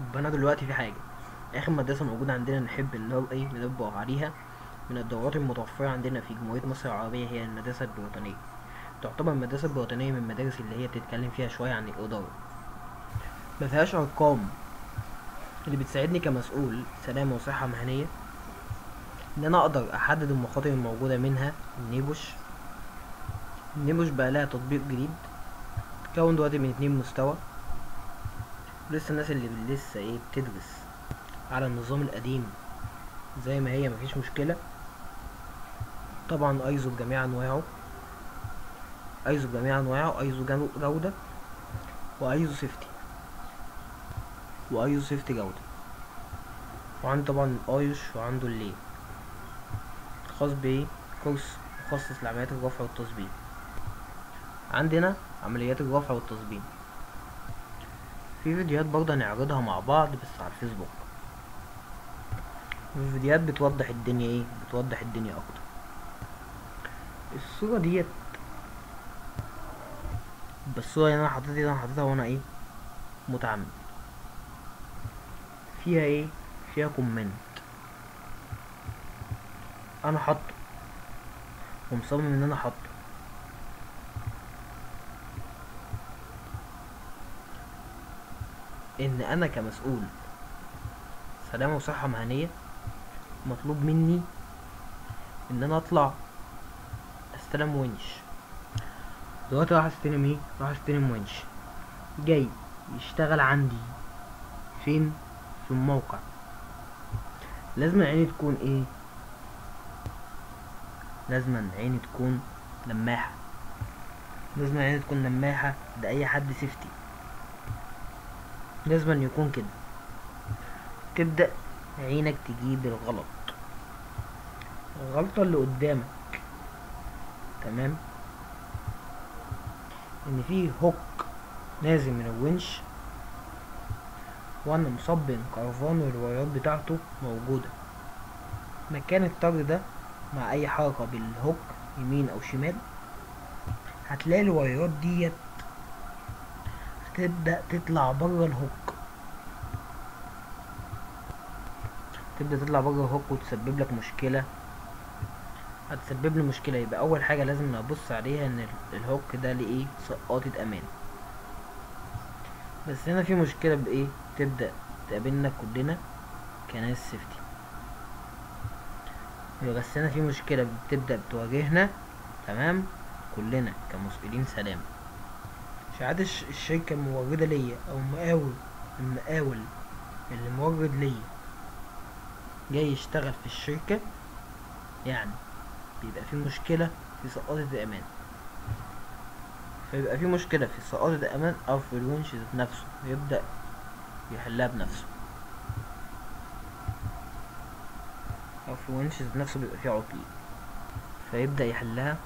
طب انا دلوقتي في حاجه، اخر مدرسه موجوده عندنا نحب اللي هو ايه نطبق عليها من الدورات المتوفره عندنا في جمهوريه مصر العربيه هي المدرسه البريطانيه. تعتبر المدرسه البريطانيه من المدارس اللي هي بتتكلم فيها شويه عن الاداره، ما فيهاش ارقام اللي بتساعدني كمسؤول سلامه وصحه مهنيه ان انا اقدر احدد المخاطر الموجوده منها النيبوش بقى لها تطبيق جديد تكون دلوقتي من 2 مستوى. لسه الناس اللي لسه بتدرس على النظام القديم زي ما هي مفيش مشكله. طبعا ايزو بجميع انواعه، ايزو جودة وايزو سيفتي جودة. وعنده طبعا الايش وعنده اللي خاص بايه كورس مخصص لعمليات الرفع والتصبيب. عندنا عمليات الرفع والتصبيب في فيديوهات برضه هنعرضها مع بعض بس على الفيسبوك. الفيديوهات بتوضح الدنيا اكتر. الصورة ديت، بس الصورة اللي انا حاططها وانا متعمد. فيها فيها كومنت انا حاطه ومصمم ان انا احطه. ان انا كمسؤول سلامة وصحة مهنية مطلوب مني ان انا اطلع استلم ونش. دلوقتي راح استلم ونش جاي يشتغل عندي فين؟ في الموقع. لازم عيني تكون عيني تكون لماحة. ده اي حد سيفتي لازم يكون كده. تبدأ عينك تجيب الغلطة اللي قدامك. تمام. ان في هوك نازل من الونش وانا مصبن كرفان والوايرات بتاعته موجودة مكان الطرد ده. مع اي حركة بالهوك يمين او شمال هتلاقي الوايرات ديت هتبدأ تطلع بره الهوك، وتسبب لك مشكلة. هتسبب لي مشكلة. يبقى اول حاجة لازم نبص عليها ان الهوك ده ليه سقاطة امان. بس هنا في مشكلة تبدأ تقابلنا كلنا كناس سيفتي. بس هنا في مشكلة بتبدأ بتواجهنا. تمام. كلنا كمسؤولين سلامة شهادة الشركة الموردة ليا او المقاول اللي مورد ليا جاي يشتغل في الشركة، يعني بيبقى في مشكلة في سقاطة الأمان. فيبقى في مشكلة في سقاطة الأمان أو في الونش ذات نفسه يبدأ يحلها بنفسه، أو في الونش ذات نفسه بيبقى فيه عطل فيبدأ يحلها